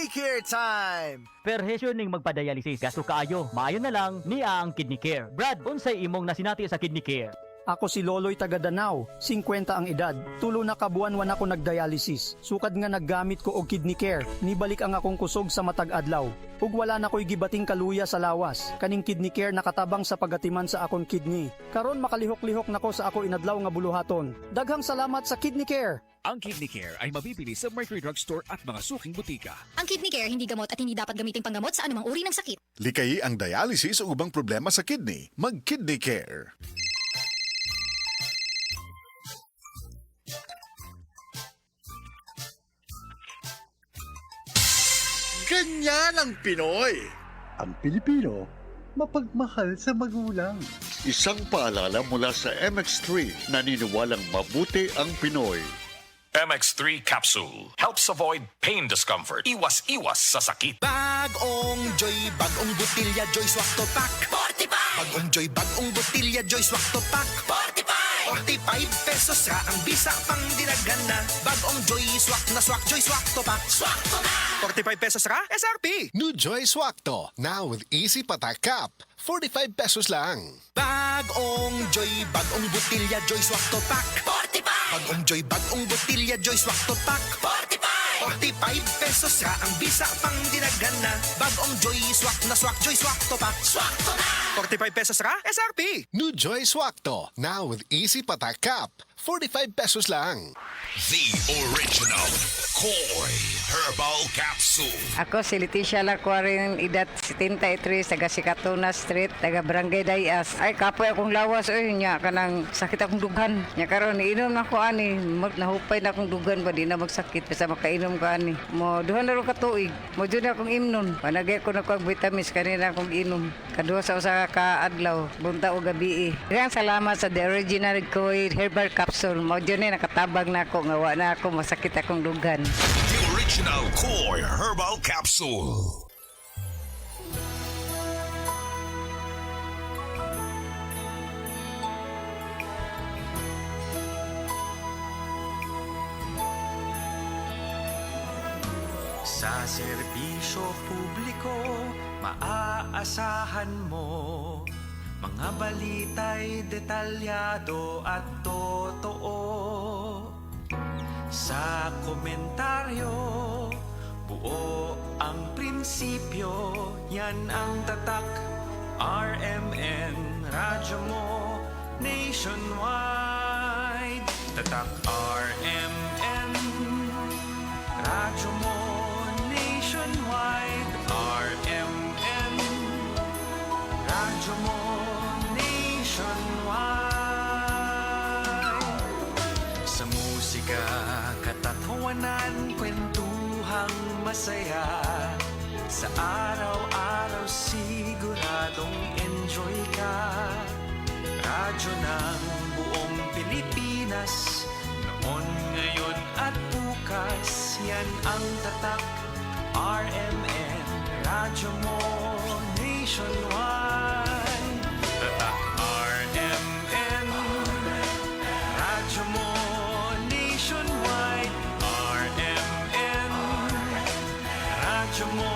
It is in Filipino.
Kidney Care time! Perhesyo ning magpa-dialysis gasto kaayo. Maayo na lang niya ang Kidney Care. Brad, unsay imong nasinati sa Kidney Care? Ako si Loloy taga Danau, 50 ang edad. Tulo na kabuan-wan ako nagdialysis. Sukad nga naggamit ko og Kidney Care. Nibalik ang akong kusog sa matag adlaw. Ug wala na ko'y gibating kaluya sa lawas. Kaning Kidney Care nakatabang sa pagatiman sa akong kidney. Karon makalihok-lihok nako sa ako inadlaw nga buluhaton. Daghang salamat sa Kidney Care. Ang Kidney Care ay mabibili sa Mercury Drugstore at mga suking butika. Ang Kidney Care hindi gamot at hindi dapat gamiting panggamot sa anumang uri ng sakit. Likayi ang dialysis o ubang problema sa kidney. Mag-Kidney Care. Ganyan ang Pinoy! Ang Pilipino, mapagmahal sa magulang. Isang paalala mula sa MX3, naniniwalang mabuti ang Pinoy. MX3 Capsule helps avoid pain discomfort. Iwas-iwas sa sakit. Bagong Joy, bagong butilya, Joy Swak to Pack. 45! Bagong Joy, bagong butilya, Joy Swak to Pack. 45! 45 pesos ra ang bisa pang dinagana. Bagong Joy Swak na Swak, Joy Swak to Pack. Swak to na! 45 pesos ra, SRP. New Joy Swakto, now with easy patak cap. 45 pesos lang. Bagong Joy, bagong butilya, Joy Swak to Pack. 45! Bagong Joy, bagong butilya, Joy Swak to Pack. 45! 45 pesos ra ang bisa pang dinagana. Bagong Joy Swak na Swak, Joy Swak to Pack. Swak to na! 45 pesos ra, SRP. New Joy Swakto, now with easy patak cap. 45 pesos lang. The original Koi Herbal Capsule. Ako si Leticia Lacuarin, edad 73, taga Sikatuna Street, taga Barangay Dayas. Ay, kapoy akong lawas, nya kanang sakit akong dugan. Nya karon inom na ko ani, nahupay na akong dugan ba di na magsakit basta makainom ko ani. Mo duha na ro ka tuig. Mo jud akong imnon. Panagay ko na ko vitamins kanina akong inom. Kaduha sa usa ka adlaw, bunta o gabi. Daghang salamat sa The Original Koi Herbal Capsule. Mo jud ni nakatabang na ako nga wa na ako masakit akong dugan. The original Koi Herbal Capsule. Sa serbisyo publiko, maaasahan mo mga balita'y detalyado at totoo. Sa komentaryo, buo ang prinsipyo, yan ang tatak. RMN, radyo mo nationwide. Tatak RMN, radyo mo nationwide. RMN, radyo mo nationwide. Sa musika, katatawanan, kwentuhang masaya. Sa araw-araw siguradong enjoy ka. Radyo ng buong Pilipinas, noon, ngayon at bukas, yan ang tatak. RMN, radyo mo nationwide. Tatak RMN, radyo mo nationwide. RMN, radyo mo